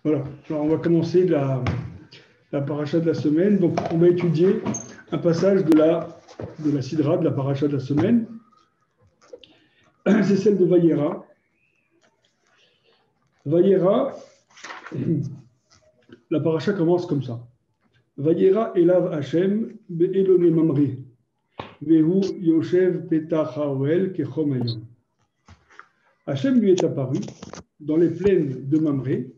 Voilà. Alors, on va commencer la paracha de la semaine. Donc, on va étudier un passage de la Sidra, de la paracha de la semaine. C'est celle de Vayera. Vayera, la paracha commence comme ça. Vayera elav Hashem be'elone mamri vehu yoshev petach ha'oel kechom hayom. Hashem lui est apparu dans les plaines de Mamré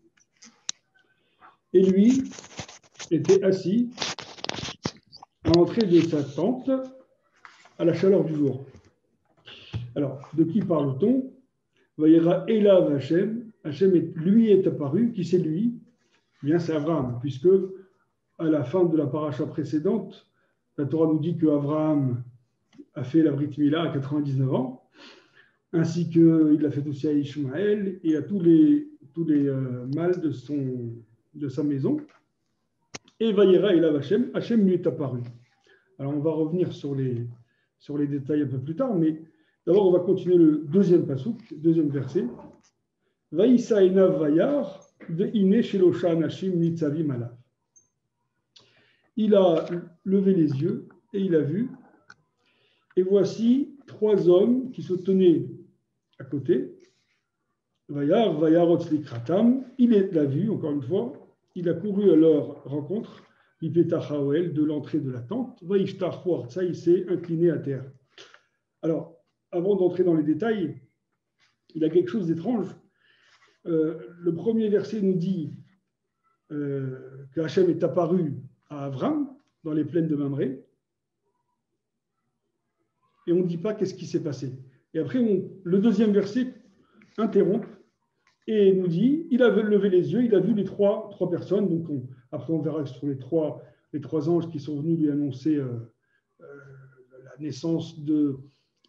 et lui était assis à l'entrée de sa tente à la chaleur du jour. Alors, de qui parle-t-on? Vayera elav Hashem. Hashem lui est apparu. Qui c'est lui? Bien, c'est Abraham, puisque à la fin de la paracha précédente, la Torah nous dit que Abraham a fait la Brit Mila à 99 ans, ainsi qu'il l'a fait aussi à Ishmaël et à tous les mâles de sa maison. Et Vayera elav Hashem, Hashem lui est apparu. Alors on va revenir sur les détails un peu plus tard, mais d'abord on va continuer le deuxième pasouk, deuxième verset. Vaïssa enav vayar de ine shelosha anashim nitzavim alav. Il a levé les yeux et il a vu, et voici 3 hommes qui se tenaient à côté. Vayar, vayarot likratam, il l'a vu, encore une fois, il a couru à leur rencontre, Mipetach Haoel, de l'entrée de la tente, Vaishtar Huartsa, il s'est incliné à terre. Alors, avant d'entrer dans les détails, il y a quelque chose d'étrange. Le premier verset nous dit que Hachem est apparu à Avram dans les plaines de Mamré, et on ne dit pas qu'est-ce qui s'est passé. Et après, le deuxième verset interrompt et nous dit, il a levé les yeux, il a vu les trois personnes. Donc après, on verra que ce sont les trois anges qui sont venus lui annoncer la naissance de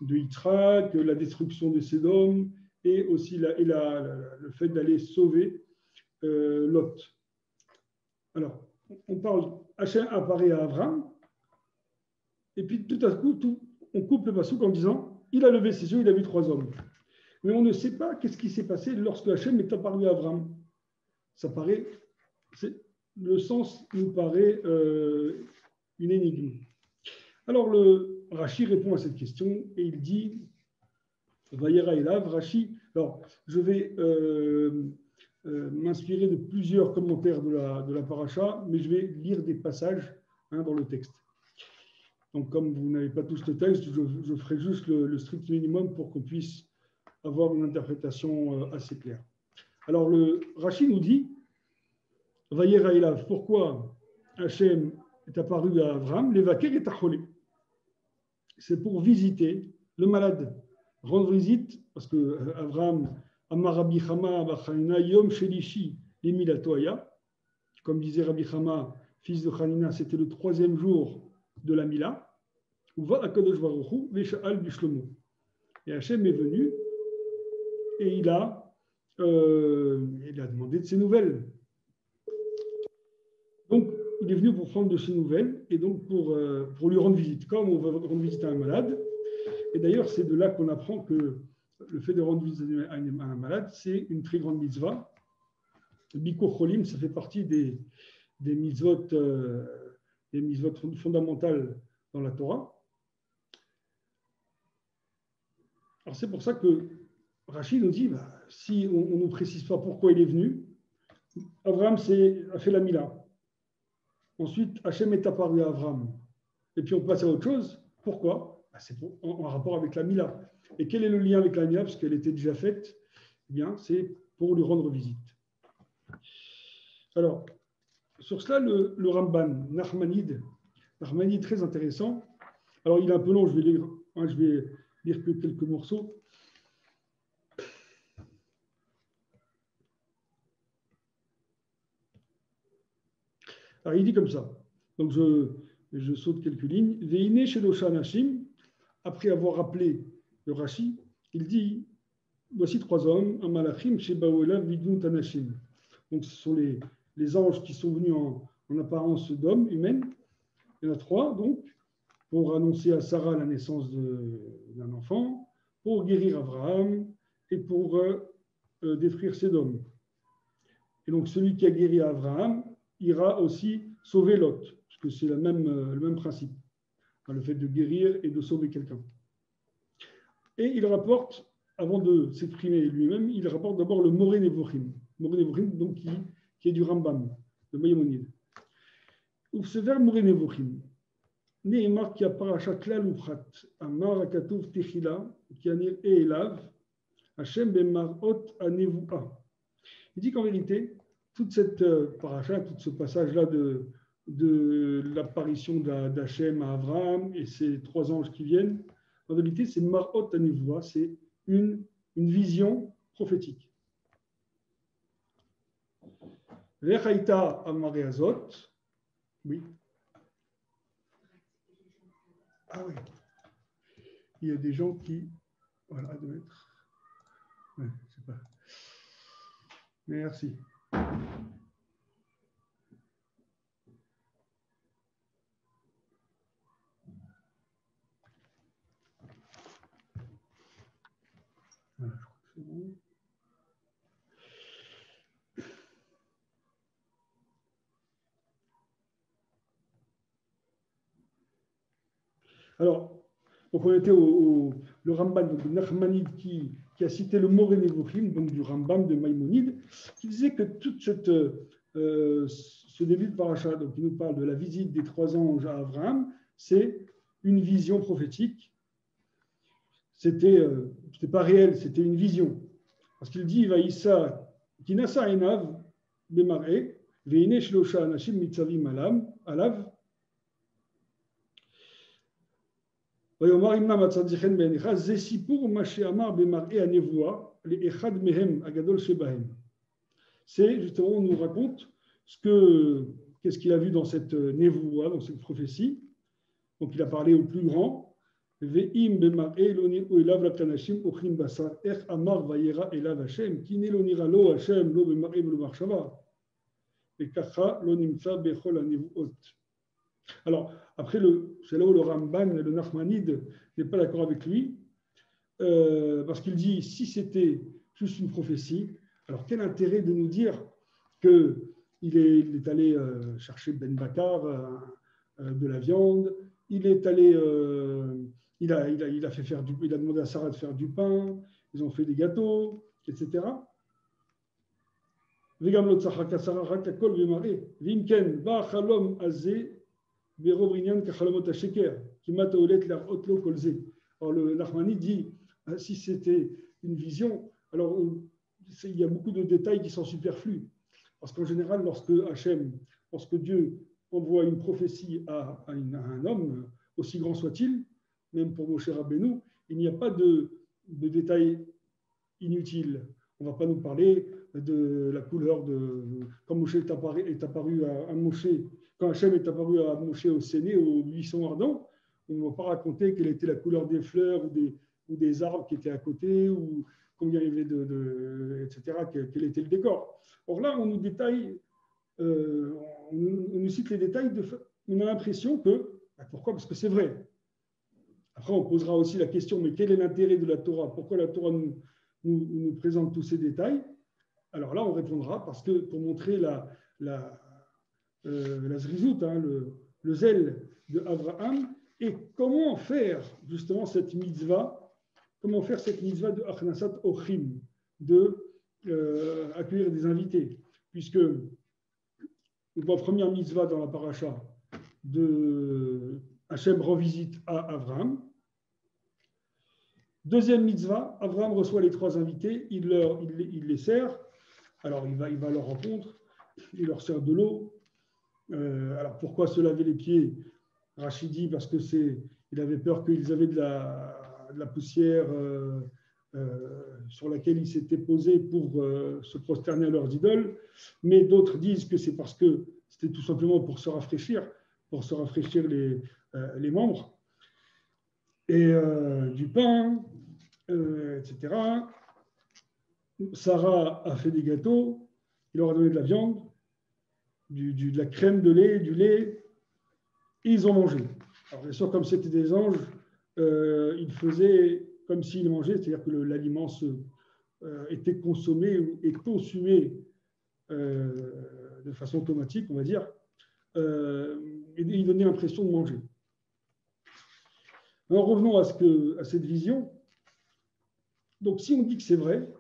Yitzhak, la destruction de Sédom, et aussi le fait d'aller sauver Lot. Alors, on parle, Hachem apparaît à Avram, et puis tout à coup, on coupe le passouk en disant, il a levé ses yeux, il a vu 3 hommes. Mais on ne sait pas qu'est-ce qui s'est passé lorsque Hachem est apparu à Avram. Le sens nous paraît une énigme. Alors le Rashi répond à cette question et il dit Vayera elav Rashi. Alors je vais m'inspirer de plusieurs commentaires de la paracha, mais je vais lire des passages dans le texte. Donc comme vous n'avez pas tous le texte, je ferai juste le strict minimum pour qu'on puisse avoir une interprétation assez claire. Alors le Rashi nous dit Vayera elav, pourquoi Hachem est apparu à Avram, l'évaquer est acholé. C'est pour visiter le malade, rendre visite, parce que Avram Amar Rabbi Chama Bachanina Yom Shelishi Lemilatoya, comme disait Rabbi Chama, fils de Chanina, c'était le 3e jour de la Mila. Uva Akadosh Baruch Hu Vesha'al Bishlomo. Et Hachem est venu et il a demandé de ses nouvelles. Donc, il est venu pour prendre de ses nouvelles et donc pour lui rendre visite, comme on va rendre visite à un malade. Et d'ailleurs, c'est de là qu'on apprend que le fait de rendre visite à un malade, c'est une très grande mitzvah. Bikur Cholim, ça fait partie des mitzvot fondamentales dans la Torah. Alors, c'est pour ça que Rachid nous dit, si on ne nous précise pas pourquoi il est venu, Abraham a fait la Mila. Ensuite, Hachem est apparu à Avram. Et puis on passe à autre chose. Pourquoi? C'est en rapport avec la Mila. Et quel est le lien avec la Mila? Parce qu'elle était déjà faite. Eh bien, c'est pour lui rendre visite. Alors, sur cela, le Ramban, Nachmanide, très intéressant. Alors, il est un peu long, je vais lire que quelques morceaux. Alors, il dit comme ça. Donc, je saute quelques lignes. Veine Shelosha Anashim, après avoir rappelé le Rashi, il dit voici 3 hommes, un malachim, Shebaoela, Vidnunt Anashim. Donc, ce sont les anges qui sont venus en apparence d'hommes humaines. Il y en a 3, donc, pour annoncer à Sarah la naissance d'un enfant, pour guérir Abraham et pour détruire Sédom. Et donc, celui qui a guéri Abraham ira aussi sauver Lot, parce que c'est le même principe, enfin, le fait de guérir et de sauver quelqu'un. Et il rapporte, avant de s'exprimer lui-même, il rapporte d'abord le Moré Nevochim. Moré Nevochim, donc, qui est du Rambam, de Maïmonide. Ce vers Moré Nevochim, Nehemar qui a parachat klal uprat, amar akatuv techila, qui anir et elav, Hashem ben marot anevoua. Il dit qu'en vérité, toute cette paracha, tout ce passage-là de l'apparition d'Hachem à Abraham et ces 3 anges qui viennent, en vérité, c'est marot anevoua, c'est une vision prophétique. Vechaita amare azot, oui. Ah oui. Il y a des gens qui. Voilà, de mettre. Ouais, je sais pas. Merci. Voilà, je crois que c'est bon. Alors, donc on était le Ramban de Nachmanide qui a cité le Moré Nevochim, donc du Rambam de Maïmonide, qui disait que toute ce début de paracha, donc il nous parle de la visite des 3 anges à Abraham, c'est une vision prophétique. C'était pas réel, c'était une vision. Parce qu'il dit Vaïssa, Kinasa Enav, Bemare, Veine Shlosha Anashim Mitzavim Alav. C'est justement, on nous raconte qu'est-ce qu'il a vu dans cette névoua, dans cette prophétie. Donc il a parlé au plus grand. Alors, après, c'est là où le Ramban, le Nachmanide, n'est pas d'accord avec lui, parce qu'il dit, si c'était juste une prophétie, alors quel intérêt de nous dire qu'il est allé chercher Ben Bakar, de la viande, il est allé, il a demandé à Sarah de faire du pain, ils ont fait des gâteaux, etc. Alors, le Nachmani dit, si c'était une vision, alors il y a beaucoup de détails qui sont superflus. Parce qu'en général, lorsque Dieu envoie une prophétie à un homme, aussi grand soit-il, même pour Moshe Rabbeinu, il n'y a pas de détails inutiles. On ne va pas nous parler de la couleur quand Moshe est apparu à Moshe, quand Hachem est apparu à Moshe au Séné, au buisson ardent, on ne va pas raconter quelle était la couleur des fleurs ou des arbres qui étaient à côté, ou combien il y avait etc., quel était le décor. Or là, on nous détaille, on nous cite les détails, on a l'impression que, pourquoi? Parce que c'est vrai. Après, on posera aussi la question, mais quel est l'intérêt de la Torah? Pourquoi la Torah nous présente tous ces détails? Alors là, on répondra parce que pour montrer la zrizout, le zèle de Abraham, et comment faire justement cette mitzvah de Achnasat Ochim, de accueillir des invités, puisque on voit première mitzvah dans la paracha de Hachem rend visite à Abraham. Deuxième mitzvah, Abraham reçoit les 3 invités, il les sert. Alors il va à leur rencontre, il leur sert de l'eau. Alors pourquoi se laver les pieds? Rachid dit parce que il avait peur qu'ils avaient de la poussière sur laquelle ils s'étaient posés pour se prosterner à leurs idoles. Mais d'autres disent que c'est parce que c'était tout simplement pour se rafraîchir les membres. Et du pain, etc. Sarah a fait des gâteaux, il leur a donné de la viande, de la crème, de lait, du lait, et ils ont mangé. Alors bien sûr, comme c'était des anges, ils faisaient comme s'ils mangeaient, c'est-à-dire que l'aliment était consommé et consumé de façon automatique, on va dire, et il donnait l'impression de manger. Alors revenons à cette vision. Donc si on dit que c'est vrai,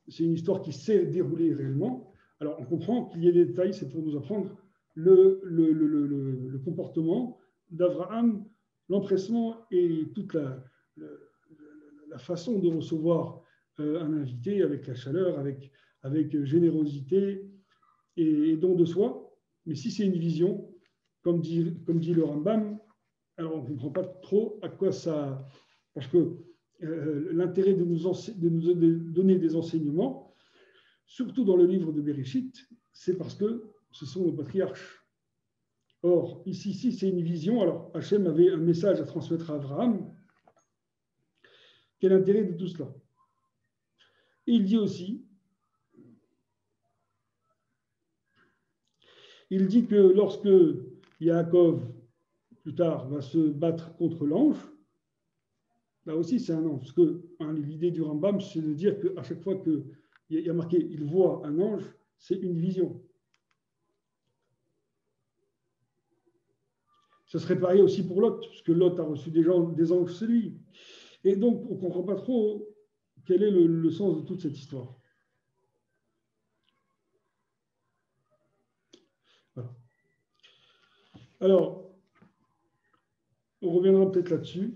c'est une histoire qui s'est déroulée réellement, alors on comprend qu'il y ait des détails, c'est pour nous apprendre le comportement d'Abraham, l'empressement et toute la façon de recevoir un invité avec la chaleur, avec générosité et don de soi. Mais si c'est une vision, comme dit le Rambam, alors on ne comprend pas trop à quoi ça... Parce que l'intérêt de nous donner des enseignements, surtout dans le livre de Bereshit, c'est parce que ce sont nos patriarches. Or, ici, si c'est une vision, alors Hachem avait un message à transmettre à Abraham. Quel intérêt de tout cela? Et il dit aussi, que lorsque Yaakov, plus tard, va se battre contre l'ange, là aussi c'est un ange. Parce que l'idée du Rambam, c'est de dire qu'à chaque fois qu'il y a marqué « il voit un ange », c'est une vision. Ce serait pareil aussi pour Lot, parce que Lot a reçu des anges chez lui. Et donc, on ne comprend pas trop quel est le sens de toute cette histoire. Voilà. Alors, on reviendra peut-être là-dessus.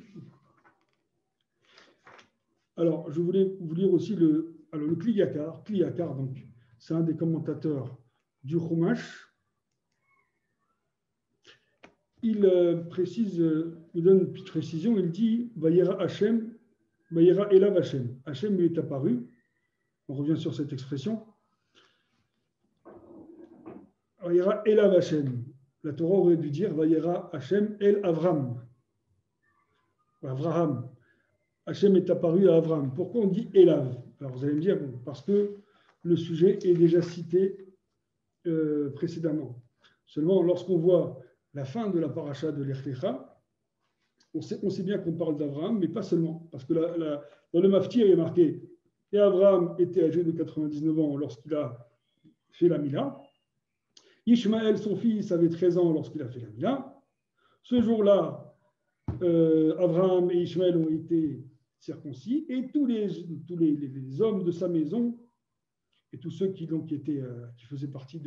Alors, je voulais vous lire aussi le Kli Yakar. Kli Yakar, donc, c'est un des commentateurs du Chumash. Il précise, il donne une petite précision, il dit Vayera Hashem, Vayera Elav Hashem. Hashem lui est apparu. On revient sur cette expression. Vayera Elav Hashem. La Torah aurait dû dire Vayera Hashem El Avram. Avraham. Hashem est apparu à Avram. Pourquoi on dit Elav? Alors vous allez me dire, bon, parce que le sujet est déjà cité précédemment. Seulement, lorsqu'on voit la fin de la paracha de Lech Lecha, on sait bien qu'on parle d'Abraham, mais pas seulement. Parce que dans le Maftir, il est marqué « Et Abraham était âgé de 99 ans lorsqu'il a fait la Mila. Ishmaël, son fils, avait 13 ans lorsqu'il a fait la Mila. Ce jour-là, Abraham et Ishmaël ont été circoncis, et tous les hommes de sa maison, et tous ceux qui faisaient partie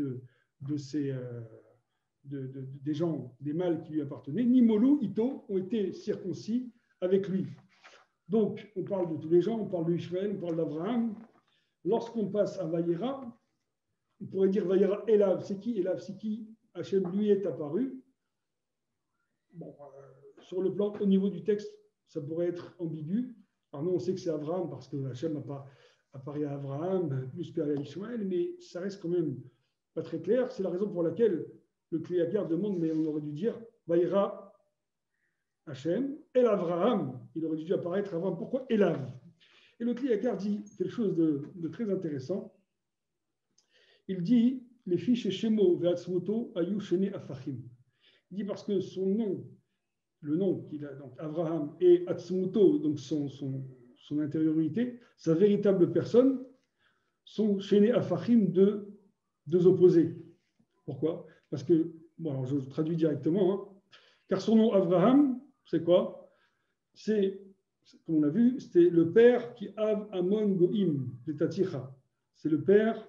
des gens, des mâles qui lui appartenaient, Nimolu, Ito, ont été circoncis avec lui. Donc, on parle de tous les gens, on parle d'Ishmaël, on parle d'Abraham. Lorsqu'on passe à Vayera, on pourrait dire Vayera Elav, c'est qui? Elav, c'est qui? Hachem lui est apparu. Bon, sur le plan, au niveau du texte, ça pourrait être ambigu. Alors nous, on sait que c'est Abraham parce que Hachem n'a pas apparu à Abraham plus qu'à Ishmaël, mais ça reste quand même pas très clair. C'est la raison pour laquelle le Kli Yakar demande, mais on aurait dû dire Vayera Hachem, El Avraham. Il aurait dû apparaître Abraham. Pourquoi Elav? Et le Kli Yakar dit quelque chose de très intéressant. Il dit les fiches Shemo ve'atzmoto ayu shene afachim. Il dit parce que son nom, le nom qu'il a, donc Abraham, et atzmoto, donc son intériorité, sa véritable personne, sont shene afachim deux opposés. Pourquoi? Parce que, bon, alors je traduis directement, hein, car son nom Abraham, c'est quoi? C'est, comme on l'a vu, c'était le père qui Av Amon Goim, de Taticha. C'est le père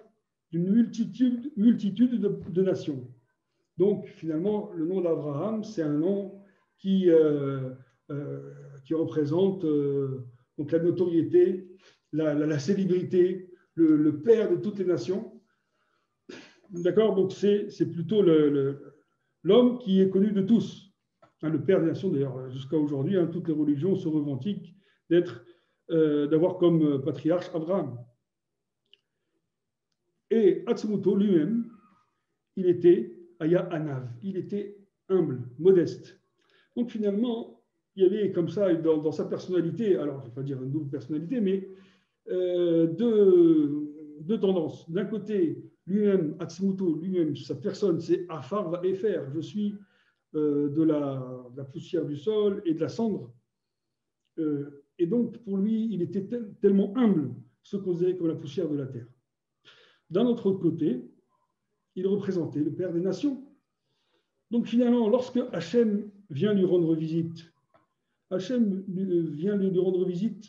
d'une multitude de nations. Donc, finalement, le nom d'Abraham, c'est un nom qui représente donc la notoriété, la célébrité, le père de toutes les nations. D'accord? Donc, c'est plutôt l'homme qui est connu de tous. Hein, le père des nations, d'ailleurs, jusqu'à aujourd'hui, hein, toutes les religions se revendiquent d'avoir comme patriarche Abraham. Et Atzmuto lui-même, il était Aya Anav, il était humble, modeste. Donc finalement, il y avait comme ça dans sa personnalité, alors je ne vais pas dire une double personnalité, mais deux tendances. D'un côté, lui-même, Atzmuto, lui-même, sa personne, c'est Afar va Efer, je suis de la poussière du sol et de la cendre. Et donc, pour lui, il était tellement humble, se considérait comme la poussière de la terre. D'un autre côté, il représentait le Père des nations. Donc finalement, lorsque Hachem vient lui rendre visite, Hachem vient lui rendre visite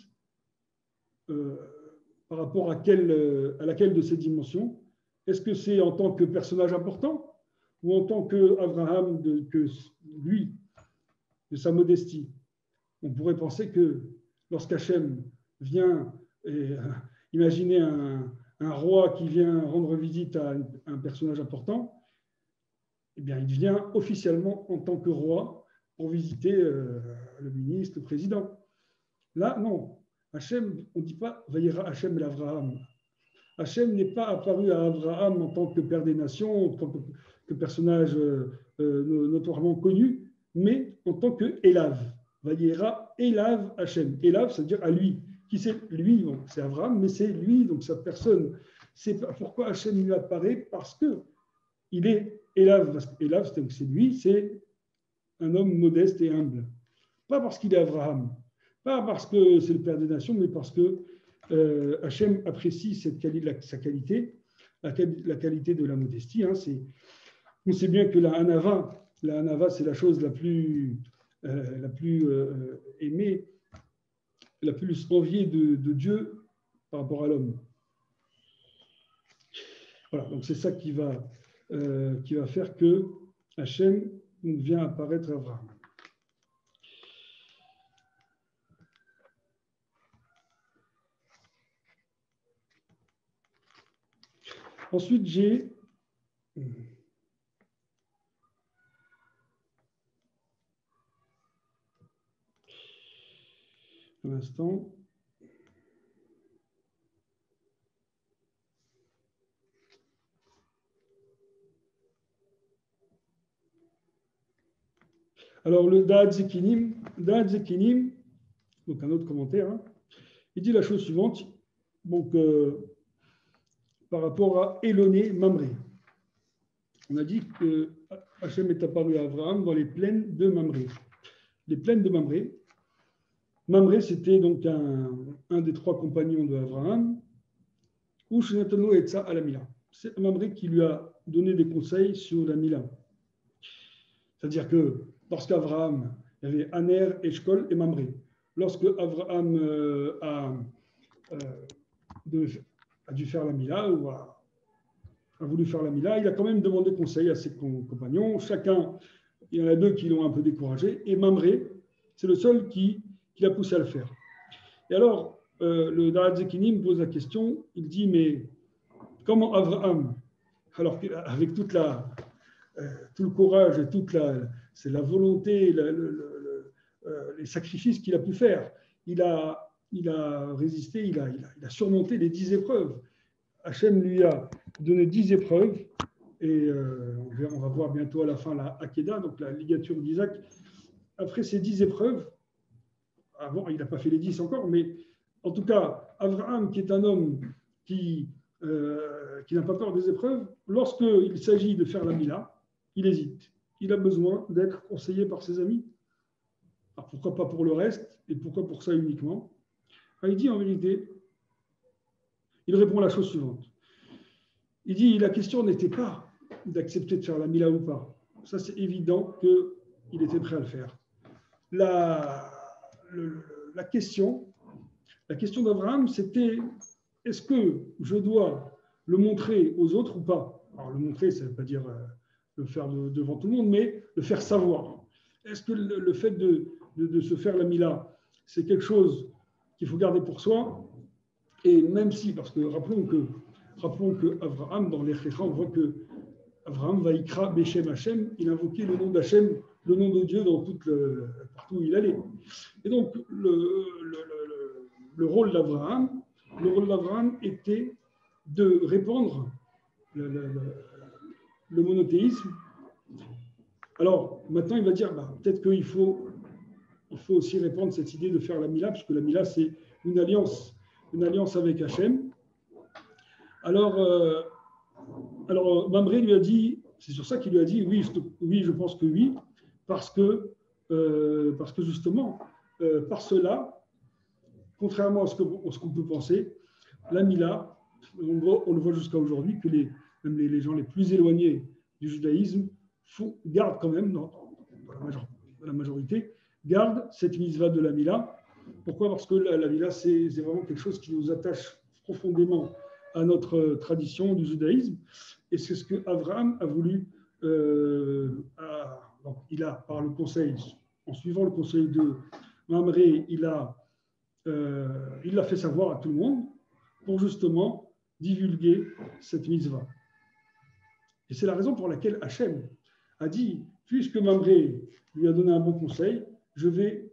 par rapport à laquelle de ces dimensions? Est-ce que c'est en tant que personnage important ou en tant qu'Abraham, lui, de sa modestie? On pourrait penser que lorsqu'Hachem vient, imaginez un roi qui vient rendre visite à un personnage important, eh bien, il vient officiellement en tant que roi pour visiter le ministre, le président. Là, non. Hachem, on ne dit pas « Vaïra Hachem el Avraham ». Hachem n'est pas apparu à Abraham en tant que père des nations, en tant que personnage notoirement connu, mais en tant que Elav. Vaïra Elav Hachem. Elav, c'est-à-dire à lui. Qui c'est lui? Bon, c'est Abraham, mais c'est lui, donc sa personne. C'est pourquoi Hachem lui apparaît, parce qu'il est Elav. Elav, c'est lui, c'est un homme modeste et humble. Pas parce qu'il est Abraham, pas parce que c'est le père des nations, mais parce que Hachem apprécie sa qualité, la qualité de la modestie. Hein, on sait bien que la hanava, c'est la chose la plus aimée, la plus enviée de Dieu par rapport à l'homme. Voilà, donc c'est ça qui va faire que Hachem vient apparaître à Abraham. Ensuite, j'ai un instant. Alors, le Da'at Zekinim, donc un autre commentaire, hein, il dit la chose suivante. Donc, par rapport à Éloné Mamré. On a dit que Hachem est apparu à Abraham dans les plaines de Mamré. Les plaines de Mamré. Mamré, c'était donc un des trois compagnons d'Abraham, ou Shenatano Etza à la Mila. C'est Mamré qui lui a donné des conseils sur la Mila. C'est-à-dire que lorsqu'Abraham, il y avait Aner, Eshkol et Mamré. Lorsque Abraham a dû faire la Mila, ou a voulu faire la Mila, il a quand même demandé conseil à ses compagnons. Chacun, il y en a deux qui l'ont un peu découragé, et Mamré, c'est le seul qui l'a poussé à le faire. Et alors, le Da'at Zekinim pose la question, il dit, mais comment Abraham, alors avec tout le courage et c'est la volonté, les sacrifices qu'il a pu faire, il a résisté, il a surmonté les 10 épreuves. Hachem lui a donné 10 épreuves, et on va voir bientôt à la fin la Hakeda, donc la ligature d'Isaac. Après ces 10 épreuves, avant, il n'a pas fait les 10 encore, mais en tout cas, Abraham, qui est un homme qui n'a pas peur des épreuves, lorsqu'il s'agit de faire la Mila, il hésite. Il a besoin d'être conseillé par ses amis. Alors pourquoi pas pour le reste, et pourquoi pour ça uniquement? Il dit en vérité, il répond à la chose suivante. Il dit, la question n'était pas d'accepter de faire la Mila ou pas. Ça, c'est évident qu'il était prêt à le faire. La question d'Abraham, c'était, est-ce que je dois le montrer aux autres ou pas? Alors, le montrer, ça ne veut pas dire le faire devant tout le monde, mais le faire savoir. Est-ce que le fait de se faire la Mila, c'est quelque chose qu'il faut garder pour soi? Et même si, parce que rappelons que Abraham, dans les Chécha, on voit que Abraham va Ikra Beshem Hachem, il invoquait le nom d'Hachem, le nom de Dieu partout où il allait. Et donc, le rôle d'Abraham était de répandre le monothéisme. Alors, maintenant, il va dire, peut-être qu'il faut aussi répandre cette idée de faire la Mila, parce que la Mila, c'est une alliance avec Hachem. Alors Mamré lui a dit, c'est sur ça qu'il lui a dit, oui, je pense que oui, parce que justement, par cela, contrairement à ce qu'on peut penser, la Mila, on le voit jusqu'à aujourd'hui, que même les gens les plus éloignés du judaïsme, gardent quand même, dans la majorité, gardent cette mitzvah de la Mila. Pourquoi? Parce que la Mila, c'est vraiment quelque chose qui nous attache profondément à notre tradition du judaïsme. Et c'est ce que Abraham a voulu. Donc il a, par le conseil, en suivant le conseil de Mamré, il l'a fait savoir à tout le monde pour justement divulguer cette mitzvah. Et c'est la raison pour laquelle Hachem a dit, puisque Mamré lui a donné un bon conseil, je vais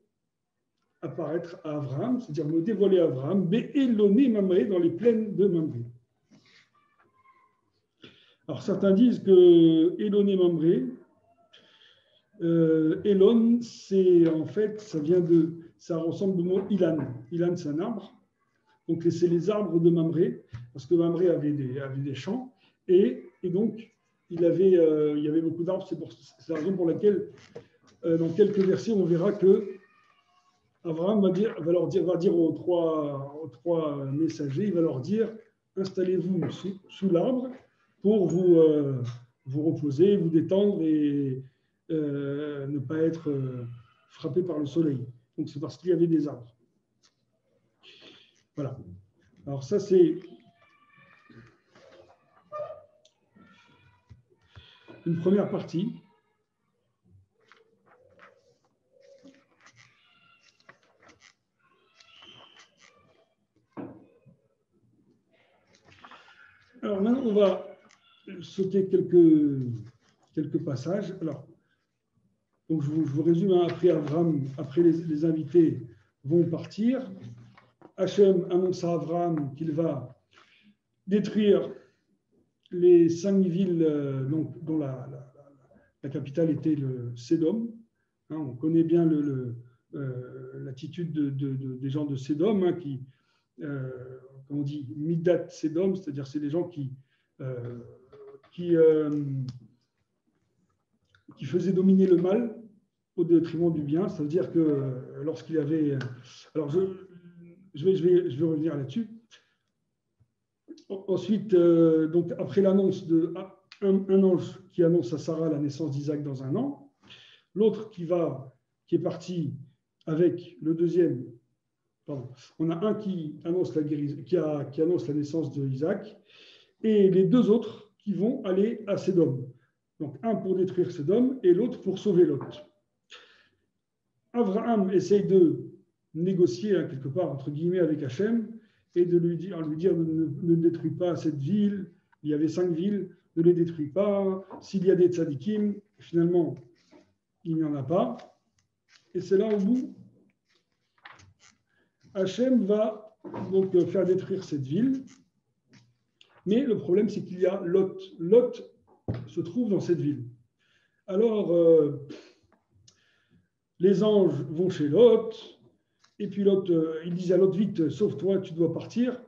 apparaître à Abraham, c'est-à-dire me dévoiler à Abraham, Be'eloné Mamré, dans les plaines de Mamré. Alors certains disent que Eloné Mamré, Elon, c'est en fait, ça ressemble au mot Ilan. Ilan, c'est un arbre. Donc c'est les arbres de Mamré, parce que Mamré avait des champs, et donc il y avait beaucoup d'arbres. C'est la raison pour laquelle, dans quelques versets, on verra que Abraham va dire aux trois messagers, il va leur dire, installez-vous sous l'arbre pour vous reposer, vous détendre et ne pas être frappé par le soleil. Donc c'est parce qu'il y avait des arbres. Voilà. Alors ça c'est une première partie. Alors maintenant on va sauter quelques passages. Alors donc je vous résume, après Abraham, après les invités vont partir. Hachem annonce à Abraham qu'il va détruire les 5 villes dont la capitale était le Sédom. Hein, on connaît bien l'attitude des gens de Sédom, qui, on dit Midat Sédom, c'est-à-dire c'est des gens qui faisaient dominer le mal au détriment du bien. Ça veut dire que lorsqu'il y avait... Alors je vais revenir là-dessus. Ensuite, donc après l'annonce un ange qui annonce à Sarah la naissance d'Isaac dans 1 an, l'autre qui est parti avec le deuxième. Pardon, on a un qui annonce qui annonce la naissance d'Isaac, et les 2 autres qui vont aller à Sédom. Donc un pour détruire Sédom et l'autre pour sauver Lot. Abraham essaye de négocier quelque part entre guillemets avec Hachem et de lui dire ne détruis pas cette ville. Il y avait 5 villes, ne les détruis pas. S'il y a des tzadikim, finalement, il n'y en a pas. Et c'est là au bout, Hachem va donc faire détruire cette ville. Mais le problème, c'est qu'il y a Lot. Lot se trouve dans cette ville. Alors, les anges vont chez Lot. Et puis Lot, il dit à Lot, vite, sauve-toi, tu dois partir.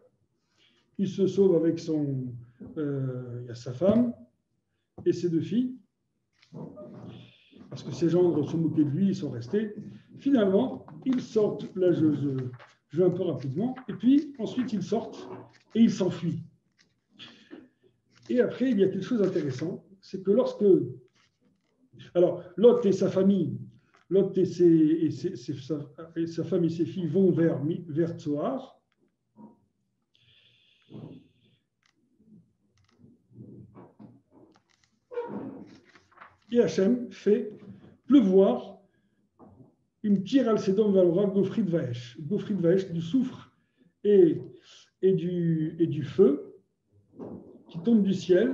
Il se sauve avec il y a sa femme et ses 2 filles. Parce que ses gendres se moquaient de lui, ils sont restés. Finalement, ils sortent, là je vais un peu rapidement, et puis ensuite ils sortent et ils s'enfuient. Et après, il y a quelque chose d'intéressant, c'est que alors, Lot et sa famille, Lot et sa femme et ses filles vont vers Tsoar. Et Hachem fait pleuvoir une kir al Sedom valora gofrit vaesh. Gofrit vaesh, du soufre et du feu qui tombe du ciel,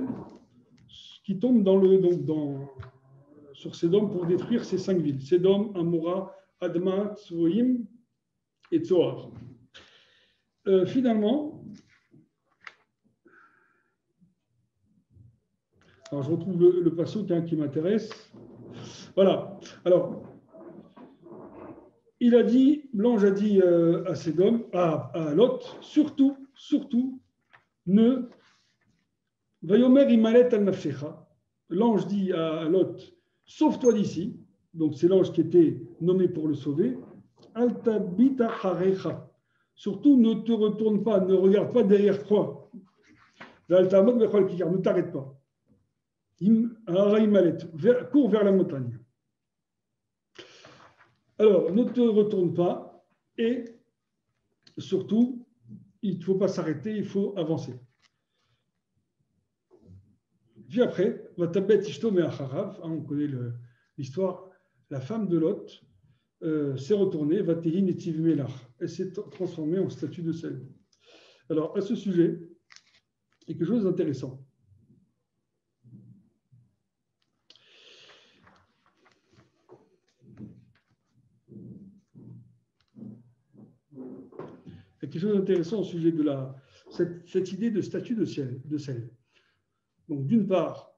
qui tombe sur Sédom pour détruire ces 5 villes. Sédom, Amora, Adma, Tsoim et Tsoar. Finalement, alors je retrouve le passouk qui m'intéresse. Voilà. Alors, l'ange a dit à Sédom, à Lot, surtout, ne Vayomer imalet al nafshecha. L'ange dit à Lot, sauve-toi d'ici. Donc c'est l'ange qui était nommé pour le sauver. Altabita harecha. Surtout ne te retourne pas, ne regarde pas derrière toi. Ne t'arrête pas. Cours vers la montagne. Alors, ne te retourne pas et surtout, il ne faut pas s'arrêter, il faut avancer. Puis après, on connaît l'histoire, la femme de Lot s'est retournée, elle s'est transformée en statue de sel. Alors, à ce sujet, il y a quelque chose d'intéressant. Il y a quelque chose d'intéressant au sujet de cette idée de statue de sel. Donc, d'une part,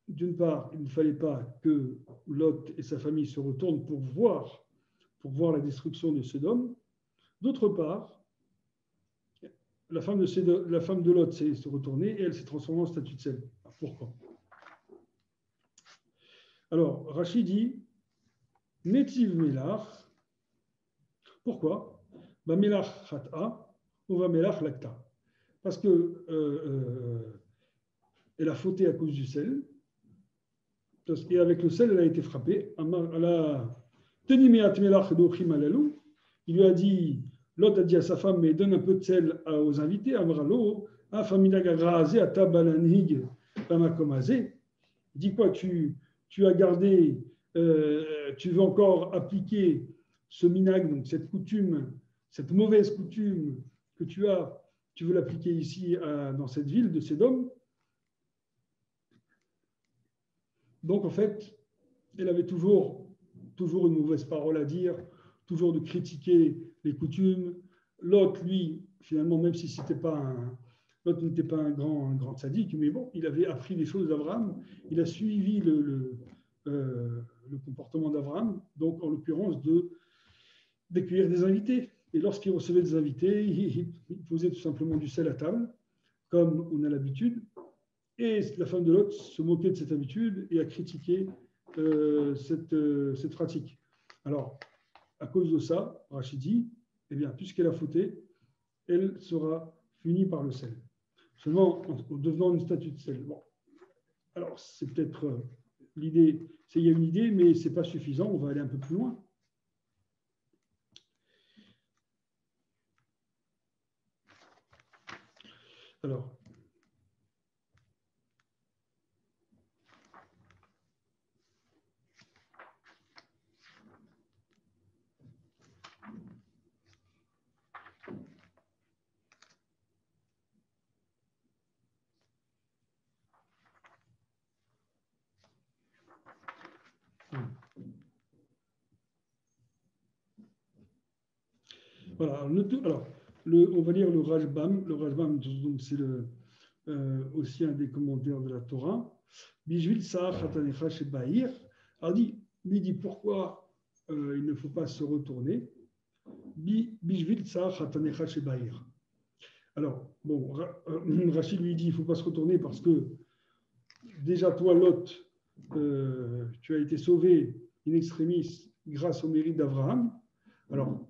il ne fallait pas que Lot et sa famille se retournent pour voir la destruction de Sodome. D'autre part, la femme de Lot s'est retournée et elle s'est transformée en statue de sel. Pourquoi? Alors, Rachid dit Netiv Melach. Pourquoi? Va Melach Chat'a ou va Melach Lakta. Parce que elle a fauté à cause du sel. Et avec le sel, elle a été frappée. Il lui a dit, Lot a dit à sa femme, mais donne un peu de sel aux invités. Amralo, il dit quoi, tu as gardé, tu veux encore appliquer ce minag, donc cette coutume, cette mauvaise coutume que tu veux l'appliquer ici dans cette ville de Sédom. Donc, en fait, elle avait toujours une mauvaise parole à dire, toujours de critiquer les coutumes. L'autre, lui, finalement, même si l'autre n'était pas un grand sadique, mais bon, il avait appris des choses d'Abraham. Il a suivi le comportement d'Abraham, donc en l'occurrence d'accueillir des invités. Et lorsqu'il recevait des invités, il posait tout simplement du sel à table, comme on a l'habitude. Et la femme de Lot se moquait de cette habitude et a critiqué cette pratique. Alors, à cause de ça, Rachid dit, eh bien, puisqu'elle a fauté, elle sera punie par le sel. Seulement en devenant une statue de sel. Bon. Alors, c'est peut-être l'idée, il y a une idée, mais ce n'est pas suffisant, on va aller un peu plus loin. Alors, voilà, on va lire le Rajbam. Le Rajbam, donc, c'est aussi un des commentaires de la Torah. Bijvil Saach Hatanecha Shebaïr. Alors, lui dit pourquoi il ne faut pas se retourner. Bijvil Saach Hatanecha Shebaïr. Alors, bon, Rachid lui dit il ne faut pas se retourner parce que déjà, toi, Lot, tu as été sauvé in extremis grâce au mérite d'Abraham. Alors,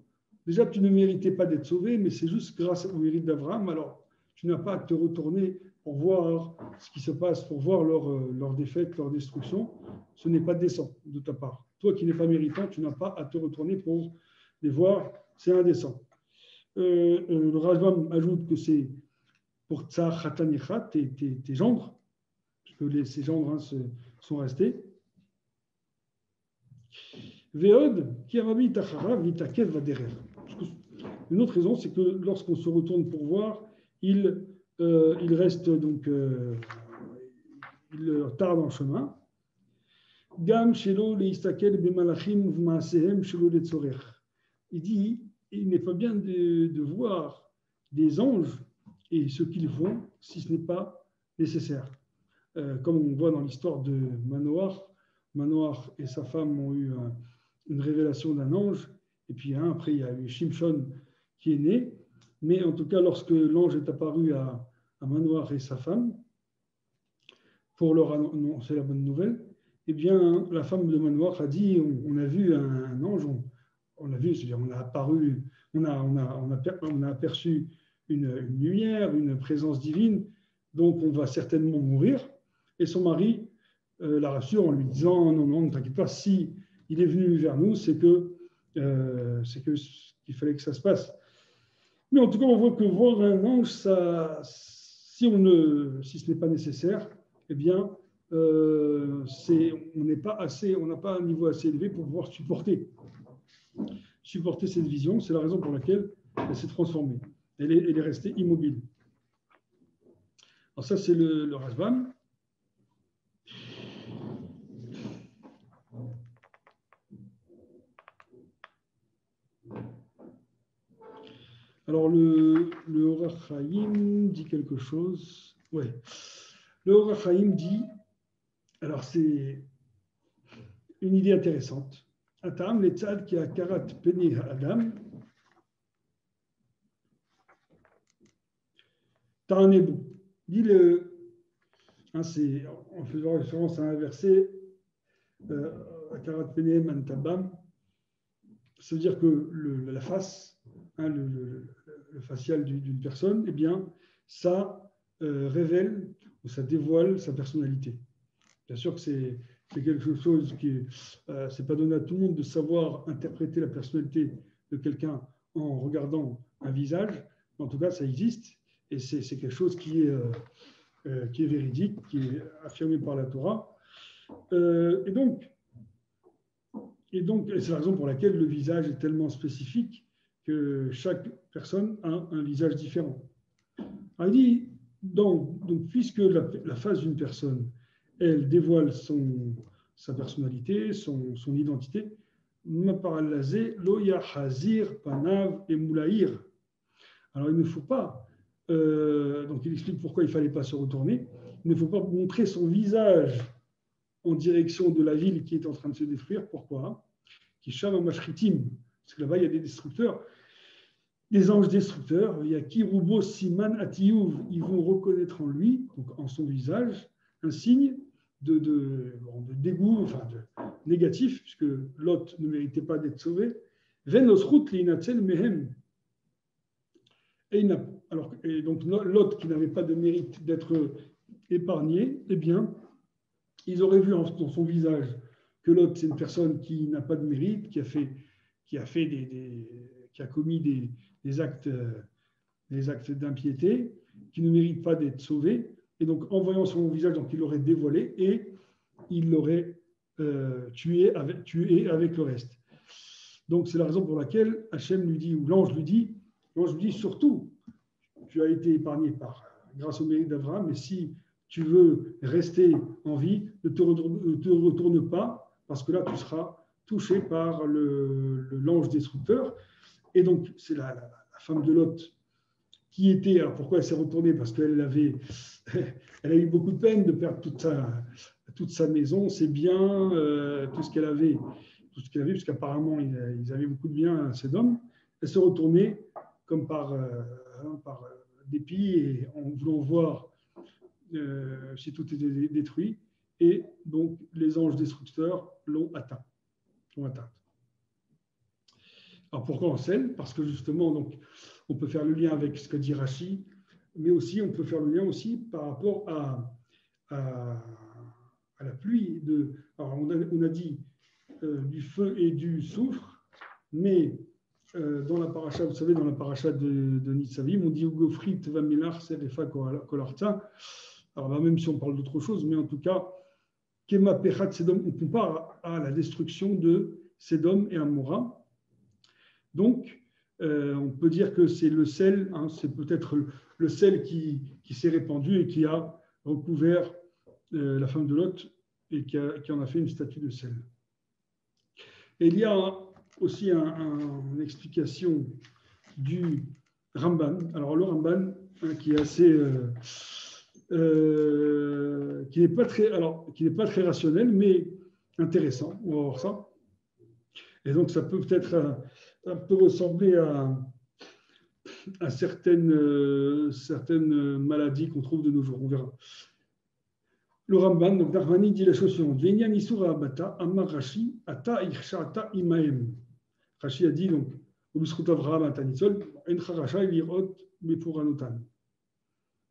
déjà, tu ne méritais pas d'être sauvé, mais c'est juste grâce au mérite d'Abraham. Alors, tu n'as pas à te retourner pour voir ce qui se passe, pour voir leur défaite, leur destruction. Ce n'est pas décent de ta part. Toi qui n'es pas méritant, tu n'as pas à te retourner pour les voir. C'est indécent. Le Rajbam ajoute que c'est pour Tsar Khatanicha, tes gendres, puisque ces gendres sont restés. Veod, qui a mis Tachara, Vitakev va derrière. Une autre raison, c'est que lorsqu'on se retourne pour voir, il reste donc, il tarde en chemin. Gam shelo leistakel bemalachim v'maasehem shelo letzorer. Il dit, il n'est pas bien de voir des anges et ce qu'ils font si ce n'est pas nécessaire. Comme on voit dans l'histoire de Manoach, Manoach et sa femme ont eu une révélation d'un ange, et puis après il y a eu Shimshon qui est né, mais en tout cas lorsque l'ange est apparu à Manoach et sa femme, pour leur annoncer la bonne nouvelle, eh bien la femme de Manoach a dit, on a vu un ange, on a vu, c'est-à-dire on a apparu, on a aperçu une lumière, une présence divine, donc on va certainement mourir. Et son mari la rassure en lui disant non, non, ne t'inquiète pas, si il est venu vers nous, c'est qu'il fallait que ça se passe. Mais en tout cas, on voit que voir un ange, ça, si ce n'est pas nécessaire, eh bien, on n'a pas un niveau assez élevé pour pouvoir supporter cette vision. C'est la raison pour laquelle elle s'est transformée. Elle est restée immobile. Alors ça, c'est le Rashbam. Alors, le Or HaChaim dit quelque chose. Ouais. Le Or HaChaim dit, alors c'est une idée intéressante. Atam le tzad ki akarat peni ha'adam ta'anebu. Dit c'est en faisant référence à un verset, akarat peni mantabam, ça veut dire que la face, le facial d'une personne, eh bien, ça révèle ou ça dévoile sa personnalité. Bien sûr que c'est quelque chose qui c'est pas donné à tout le monde de savoir interpréter la personnalité de quelqu'un en regardant un visage. En tout cas, ça existe et c'est quelque chose qui est véridique, qui est affirmé par la Torah. Et donc, c'est la raison pour laquelle le visage est tellement spécifique que chaque personne a un visage différent. Alors, il dit, donc puisque la face d'une personne, elle dévoile sa personnalité, son identité, lo yahazir panav et moulaïr. Alors, il ne faut pas, donc il explique pourquoi il ne fallait pas se retourner, il ne faut pas montrer son visage en direction de la ville qui est en train de se détruire. Pourquoi? Kisham Mashritim, parce que là-bas, il y a des destructeurs, des anges destructeurs. Il y a Kirubo Siman Atiyuv, ils vont reconnaître en lui, donc en son visage, un signe de dégoût, enfin de négatif, puisque Lot ne méritait pas d'être sauvé. Venosrut Linatsel Mehem. Et donc Lot, qui n'avait pas de mérite d'être épargné, eh bien, ils auraient vu dans son visage que Lot, c'est une personne qui n'a pas de mérite, qui a commis des actes d'impiété, qui ne mérite pas d'être sauvé. Et donc, en voyant son visage, donc, il l'aurait dévoilé et il l'aurait tué avec le reste. Donc, c'est la raison pour laquelle Hachem lui dit, ou l'ange lui dit, surtout, tu as été épargné grâce au mérite d'Abraham, mais si tu veux rester en vie, ne te retourne pas, parce que là, tu seras touché par l'ange destructeur. Et donc, c'est la femme de Lot qui était... Alors, pourquoi elle s'est retournée? Parce qu'elle a eu beaucoup de peine de perdre toute sa maison, ses biens, tout ce qu'elle avait, puisqu'apparemment, ils avaient beaucoup de biens, ces hommes. Elle s'est retournée comme par dépit et en voulant voir si tout était détruit. Et donc, les anges destructeurs l'ont atteint. Alors, pourquoi on scelle? Parce que justement, donc, on peut faire le lien avec ce que dit Rashi, mais aussi, on peut faire le lien aussi par rapport à la pluie. Alors, on a dit du feu et du soufre, mais dans la paracha, vous savez, dans la paracha de Nitzavim, on dit Ugofrit vamilar serefa kolarta. Alors, même si on parle d'autre chose, mais en tout cas, Kema Pechat Sedom, on compare à la destruction de Sedom et Amora. Donc, on peut dire que c'est le sel, c'est peut-être le sel qui s'est répandu et qui a recouvert la femme de Lot et qui en a fait une statue de sel. Et il y a aussi une explication du Ramban. Alors, le Ramban, qui est assez... qui n'est pas très rationnel, mais intéressant. On va voir ça. Et donc, ça peut peut-être un peu ressembler à certaines maladies qu'on trouve de nos jours. On verra. Le Ramban, donc Darmani, dit la chose suivante. Venya nisura abata amar Rashi ata irshata imaem. Rashi a dit donc Ubiskut Avraham atanisol encha rasha ilirot mepuranotan.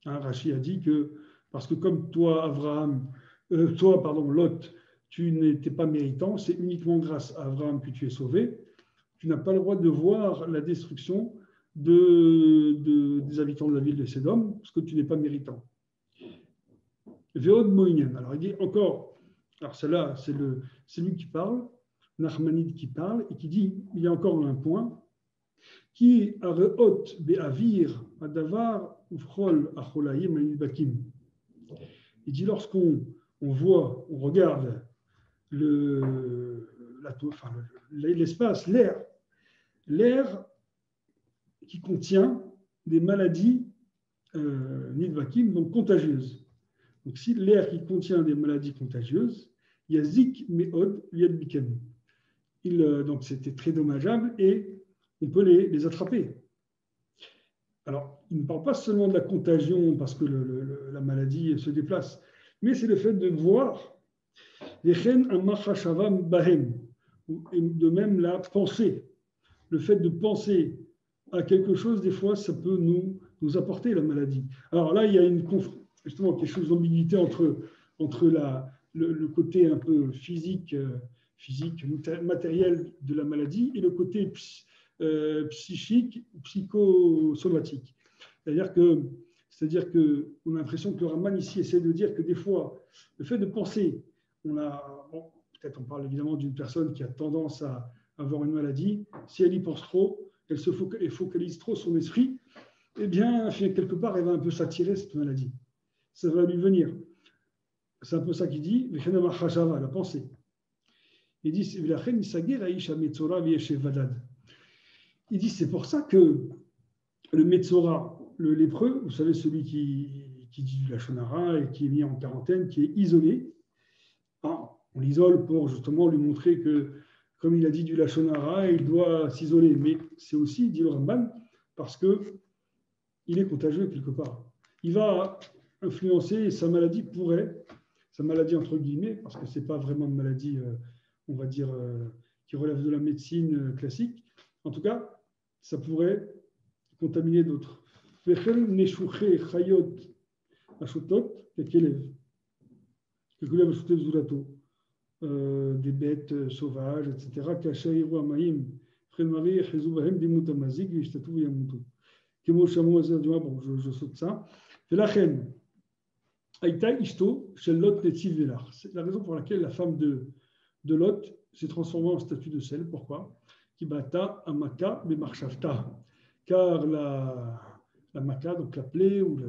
Hein, Rachi a dit que, parce que comme toi, Lot, tu n'étais pas méritant, c'est uniquement grâce à Abraham que tu es sauvé. Tu n'as pas le droit de voir la destruction des habitants de la ville de Sédom, parce que tu n'es pas méritant. Veod Moïnen. Alors il dit encore, alors celle-là, c'est lui qui parle, Nachmanide qui parle, et qui dit, il y a encore un point, qui areot be'avir adavar ufchol acholaim anibakim. Il dit, lorsqu'on voit, on regarde l'espace, l'air qui contient des maladies nidbakim, donc contagieuses. Donc, si l'air qui contient des maladies contagieuses, il y a zik meod yad bikem. Donc, c'était très dommageable et on peut les attraper. Alors, il ne parle pas seulement de la contagion parce que la maladie se déplace, mais c'est le fait de voir de même la pensée. Le fait de penser à quelque chose, des fois, ça peut nous apporter la maladie. Alors là, il y a justement quelque chose d'ambiguïté entre le côté un peu physique, matériel de la maladie et le côté psychique, psychosomatique. C'est-à-dire qu'on a l'impression que le Ramban ici essaie de dire que des fois, le fait de penser, peut-être on parle évidemment d'une personne qui a tendance à avoir une maladie, si elle y pense trop, elle focalise trop son esprit, eh bien, quelque part, elle va un peu s'attirer cette maladie. Ça va lui venir. C'est un peu ça qu'il dit, la pensée. Il dit, c'est pour ça que le Metzora, le lépreux, vous savez, celui qui dit du Lachon Hara et qui est mis en quarantaine, qui est isolé, on l'isole pour justement lui montrer que, comme il a dit du Lachon Hara, il doit s'isoler. Mais c'est aussi, dit le Ramban, parce qu'il est contagieux quelque part. Il va influencer sa maladie entre guillemets, parce que ce n'est pas vraiment une maladie, on va dire, qui relève de la médecine classique. En tout cas, ça pourrait contaminer d'autres. Des bêtes sauvages, etc. Bon, je saute ça. C'est la raison pour laquelle la femme de Lot s'est transformée en statue de sel. Pourquoi? Car la maka, donc la plaie, ou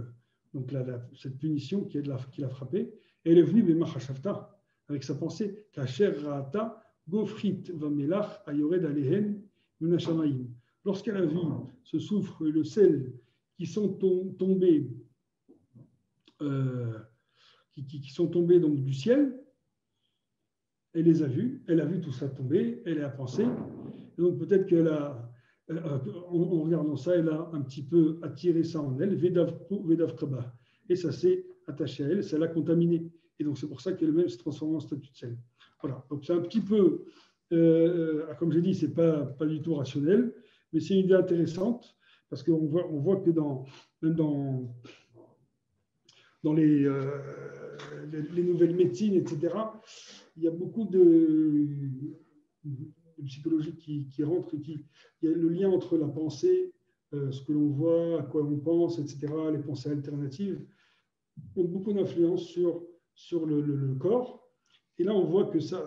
cette punition qui l'a frappée, elle est venue Bemachashavta, avec sa pensée, Kacher Ra'ata, Gofrit Vamelach, Ayored Alehen, Munashamaim. Lorsqu'elle a vu ce soufre et le sel qui sont tombés, qui sont tombés donc du ciel, elle les a vus, elle a vu tout ça tomber, elle a pensé, et donc peut-être qu'elle a, en regardant ça, elle a un petit peu attiré ça en elle, Vedav Kaba, et ça s'est attaché à elle, ça l'a contaminée. Et donc c'est pour ça qu'elle-même s'est transformée en statue de sel. Voilà, donc c'est un petit peu, comme j'ai dit, c'est pas du tout rationnel, mais c'est une idée intéressante, parce qu'on voit que dans les nouvelles médecines, etc., il y a beaucoup de psychologie qui rentre, il y a le lien entre la pensée, ce que l'on voit, à quoi on pense, etc., les pensées alternatives, ont beaucoup d'influence sur le corps. Et là, on voit que ça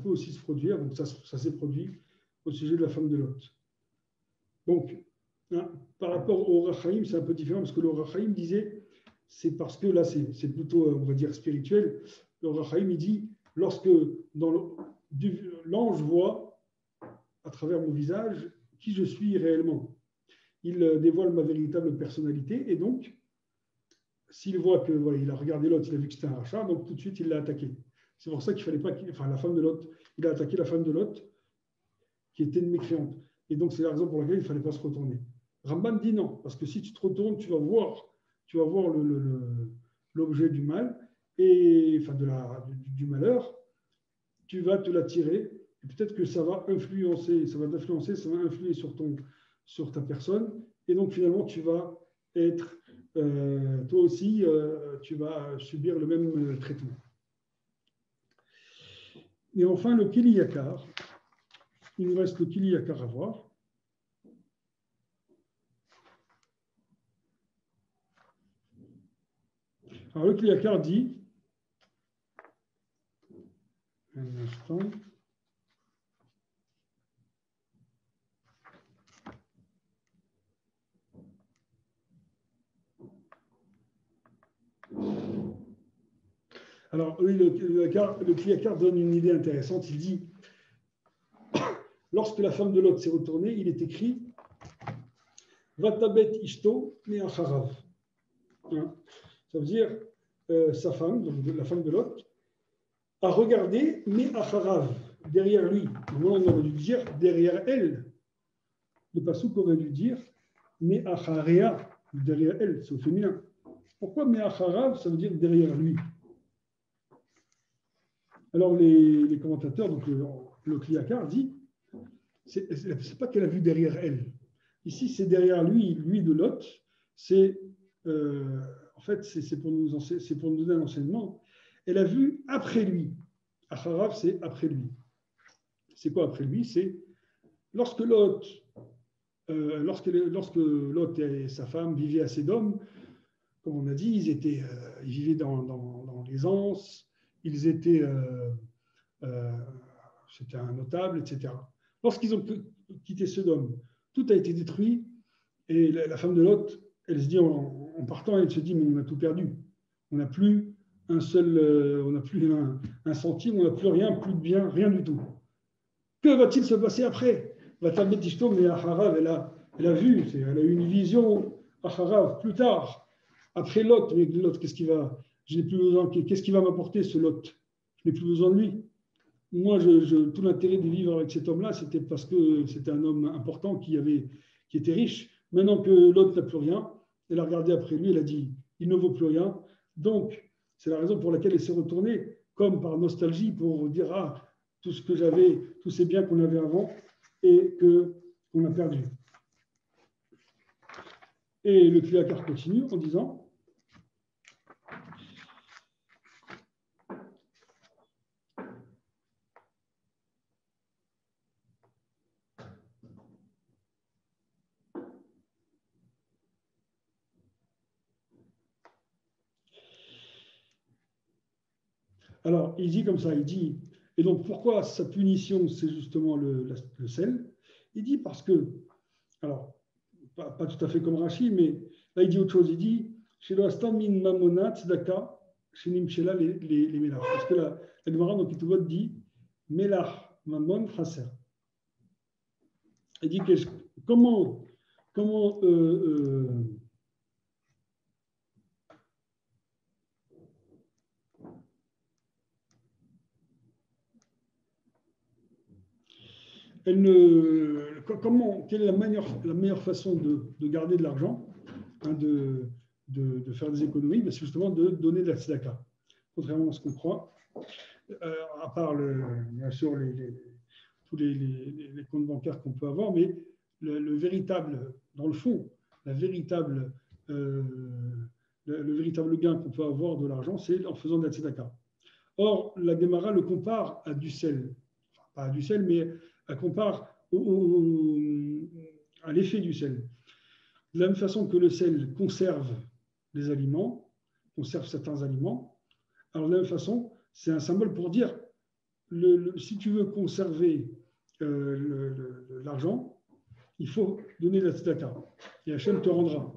peut aussi se produire, donc ça s'est produit au sujet de la femme de Lot. Donc, par rapport au Rachaim, c'est un peu différent, parce que le Rachaim disait, c'est parce que là, c'est plutôt, on va dire, spirituel. Le Rachaim, il dit, lorsque l'ange voit à travers mon visage qui je suis réellement, il dévoile ma véritable personnalité, et donc, s'il voit que il a regardé Lot, il a vu que c'était un rachat, donc tout de suite, il l'a attaqué. C'est pour ça qu'il fallait pas la femme de Lot, il a attaqué la femme de Lot, qui était une mécréante. Et donc, c'est la raison pour laquelle il ne fallait pas se retourner. Ramban dit non, parce que si tu te retournes, tu vas voir l'objet du mal, et enfin du malheur, tu vas te l'attirer, et peut-être que ça va influer sur ta personne, et donc finalement, tu vas être toi aussi, tu vas subir le même traitement. Et enfin, le Kili Yakar. Il nous reste le Kili Yakar à voir. Alors, le Kili Yakar dit, un instant, alors, oui, le Kli Yakar donne une idée intéressante. Il dit, lorsque la femme de Lot s'est retournée, il est écrit Vatabet Ishto Me'acharav. Ça veut dire, sa femme, donc la femme de Lot, a regardé Me'acharav, derrière lui. Normalement, on aurait dû dire derrière elle. Le Passouk aurait dû dire Me'acharea, derrière elle, c'est au féminin. Pourquoi Me'acharav, ça veut dire derrière lui? Alors, les commentateurs, donc le Kli Yakar dit, c'est pas qu'elle a vu derrière elle. Ici, c'est derrière lui, lui de Lot. C'est, en fait, c'est pour nous donner un enseignement. Elle a vu après lui. Acharav, c'est après lui. C'est quoi après lui? C'est lorsque Lot, lorsque Lot et sa femme vivaient à Sédom, comme on a dit, ils vivaient dans l'aisance, ils étaient c'était un notable, etc. Lorsqu'ils ont quitté Sodome, tout a été détruit et la femme de Lot, elle se dit en partant, elle se dit mais on a tout perdu. On n'a plus un seul, on n'a plus un centime, on n'a plus rien, plus de bien, rien du tout. Que va-t-il se passer après? Mais Acharav, elle a vu, elle a eu une vision Acharav plus tard. Après Lot, mais Lot, qu'est-ce qui va m'apporter ce Lot? Je n'ai plus besoin de lui. Moi, tout l'intérêt de vivre avec cet homme-là, c'était parce que c'était un homme important qui était riche. Maintenant que l'autre n'a plus rien, elle a regardé après lui, elle a dit, il ne vaut plus rien. Donc, c'est la raison pour laquelle elle s'est retournée, comme par nostalgie, pour dire, ah, tout ce que j'avais, tous ces biens qu'on avait avant et qu'on a perdu. Et le Kli Yakar continue en disant, alors, il dit comme ça, il dit, et donc pourquoi sa punition, c'est justement le sel? Il dit parce que, alors, pas tout à fait comme Rashi, mais là il dit autre chose, il dit, chez l'Astam min mamona tzedaka, chez Nimshela les melach. Parce que la Gemara dans Ketubot dit, melach mamon chaser. Il dit que comment quelle est la meilleure façon de garder de l'argent, hein, de faire des économies, c'est justement de donner de la tzedaka. Contrairement à ce qu'on croit, à part bien sûr tous les comptes bancaires qu'on peut avoir, mais le véritable, dans le fond, le véritable gain qu'on peut avoir de l'argent, c'est en faisant de la tzedaka. Or, la Gemara le compare à du sel. Enfin, pas à du sel, mais elle compare à l'effet du sel. De la même façon que le sel conserve les aliments, conserve certains aliments, alors de la même façon, c'est un symbole pour dire, si tu veux conserver l'argent, il faut donner la tzedaka. Et Hachem te rendra.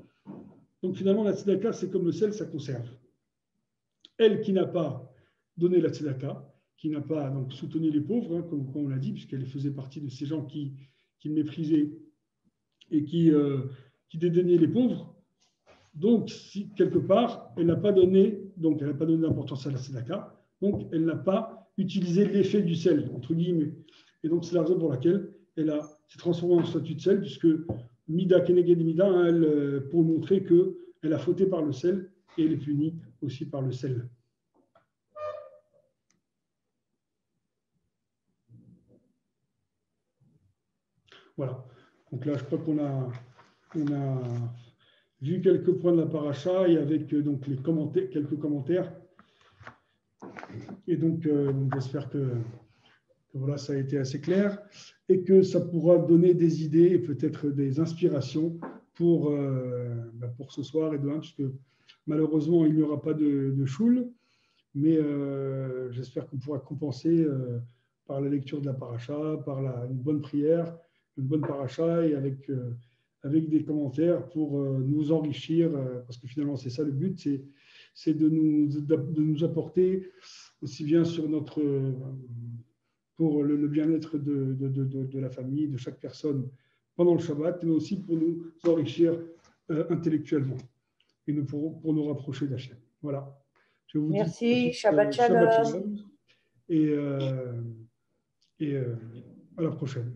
Donc finalement, la tzedaka, c'est comme le sel, ça conserve. Elle qui n'a pas donné la tzedaka, qui n'a pas donc soutenu les pauvres, hein, comme on l'a dit, puisqu'elle faisait partie de ces gens qui méprisaient et qui dédaignaient les pauvres. Donc, si quelque part, elle n'a pas donné d'importance à la tzedaka, donc elle n'a pas utilisé l'effet du sel, entre guillemets. Et donc, c'est la raison pour laquelle elle s'est transformée en statut de sel, puisque Mida Keneged Mida, hein, pour montrer qu'elle a fauté par le sel et elle est punie aussi par le sel. Voilà. Donc là, je crois qu'on a vu quelques points de la paracha et avec donc les commentaires, quelques commentaires. Et donc, j'espère que voilà, ça a été assez clair et que ça pourra donner des idées et peut-être des inspirations pour ce soir et demain, puisque malheureusement, il n'y aura pas de choule, mais j'espère qu'on pourra compenser par la lecture de la paracha, par une bonne prière, une bonne paracha et avec des commentaires pour nous enrichir, parce que finalement, c'est ça le but, c'est de nous apporter aussi bien sur pour le bien-être de la famille, de chaque personne pendant le Shabbat, mais aussi pour nous enrichir intellectuellement et pour nous rapprocher d'Hachem. Voilà. Je vous Merci, dis Shabbat Shalom. et à la prochaine.